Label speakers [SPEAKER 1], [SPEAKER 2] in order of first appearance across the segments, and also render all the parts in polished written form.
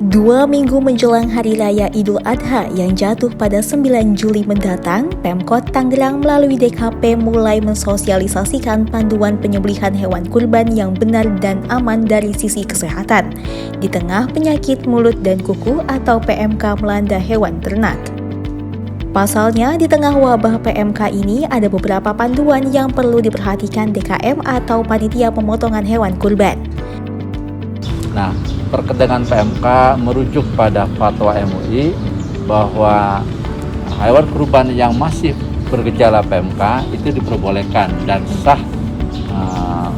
[SPEAKER 1] 2 minggu menjelang Hari Raya Idul Adha yang jatuh pada 9 Juli mendatang, Pemkot Tangerang melalui DKP mulai mensosialisasikan panduan penyembelihan hewan kurban yang benar dan aman dari sisi kesehatan, di tengah penyakit mulut dan kuku atau PMK melanda hewan ternak. Pasalnya, di tengah wabah PMK ini ada beberapa panduan yang perlu diperhatikan DKM atau Panitia Pemotongan Hewan Kurban.
[SPEAKER 2] Nah, terkait dengan PMK merujuk pada fatwa MUI bahwa hewan kurban yang masih bergejala PMK itu diperbolehkan dan sah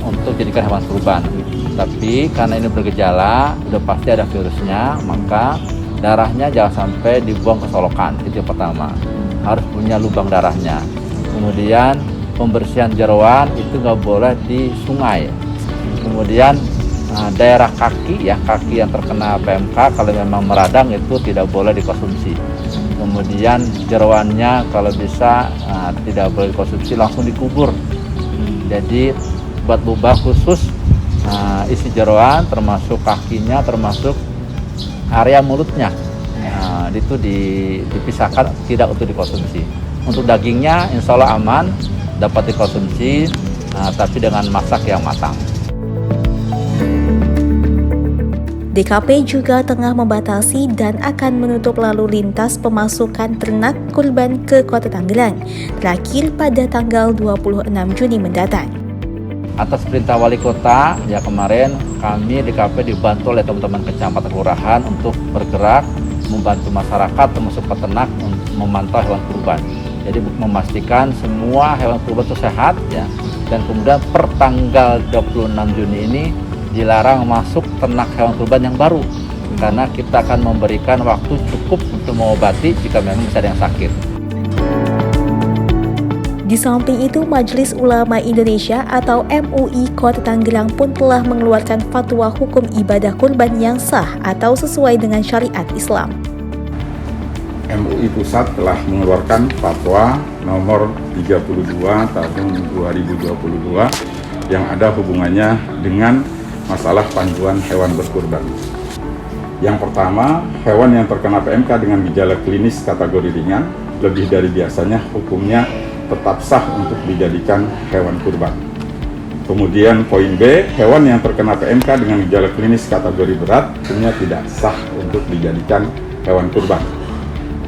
[SPEAKER 2] untuk dijadikan hewan kurban. Tapi karena ini bergejala, udah pasti ada virusnya, maka darahnya jangan sampai dibuang ke solokan. Itu yang pertama, harus punya lubang darahnya. Kemudian pembersihan jeroan itu nggak boleh di sungai. Kemudian daerah kaki yang terkena PMK kalau memang meradang itu tidak boleh dikonsumsi. Kemudian jeroannya kalau bisa tidak boleh dikonsumsi, langsung dikubur. Jadi buat lubang khusus isi jeroan, termasuk kakinya, termasuk area mulutnya, itu dipisahkan, tidak untuk dikonsumsi. Untuk dagingnya insya Allah aman, dapat dikonsumsi, tapi dengan masak yang matang.
[SPEAKER 1] DKP juga tengah membatasi dan akan menutup lalu lintas pemasukan ternak kurban ke Kota Tangerang, terakhir pada tanggal 26 Juni mendatang.
[SPEAKER 2] Atas perintah Wali Kota, kemarin kami DKP dibantu oleh teman-teman kecamatan kelurahan untuk bergerak membantu masyarakat termasuk peternak untuk memantau hewan kurban. Jadi memastikan semua hewan kurban itu sehat, dan kemudian per tanggal 26 Juni ini dilarang masuk ternak hewan kurban yang baru, karena kita akan memberikan waktu cukup untuk mengobati jika memang bisa ada yang sakit.
[SPEAKER 1] Di samping itu, Majelis Ulama Indonesia atau MUI Kota Tangerang pun telah mengeluarkan fatwa hukum ibadah kurban yang sah atau sesuai dengan syariat Islam.
[SPEAKER 3] MUI Pusat telah mengeluarkan fatwa nomor 32 tahun 2022 yang ada hubungannya dengan masalah panduan hewan berkurban. Yang pertama, hewan yang terkena PMK dengan gejala klinis kategori ringan, lebih dari biasanya, hukumnya tetap sah untuk dijadikan hewan kurban. Kemudian poin B, hewan yang terkena PMK dengan gejala klinis kategori berat, hukumnya tidak sah untuk dijadikan hewan kurban.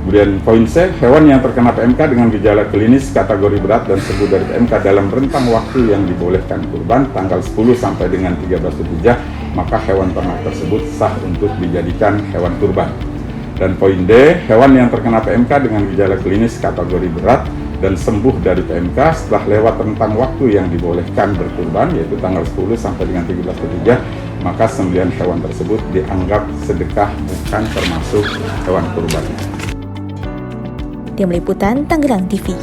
[SPEAKER 3] Kemudian poin C, hewan yang terkena PMK dengan gejala klinis kategori berat dan sembuh dari PMK dalam rentang waktu yang dibolehkan kurban tanggal 10 sampai dengan 13 Zulhijjah, maka hewan ternak tersebut sah untuk dijadikan hewan kurban. Dan poin D, hewan yang terkena PMK dengan gejala klinis kategori berat dan sembuh dari PMK setelah lewat rentang waktu yang dibolehkan berkurban, yaitu tanggal 10 sampai dengan 13 Zulhijjah, maka 9 hewan tersebut dianggap sedekah, bukan termasuk hewan kurban.
[SPEAKER 1] Tim Liputan Tangerang TV.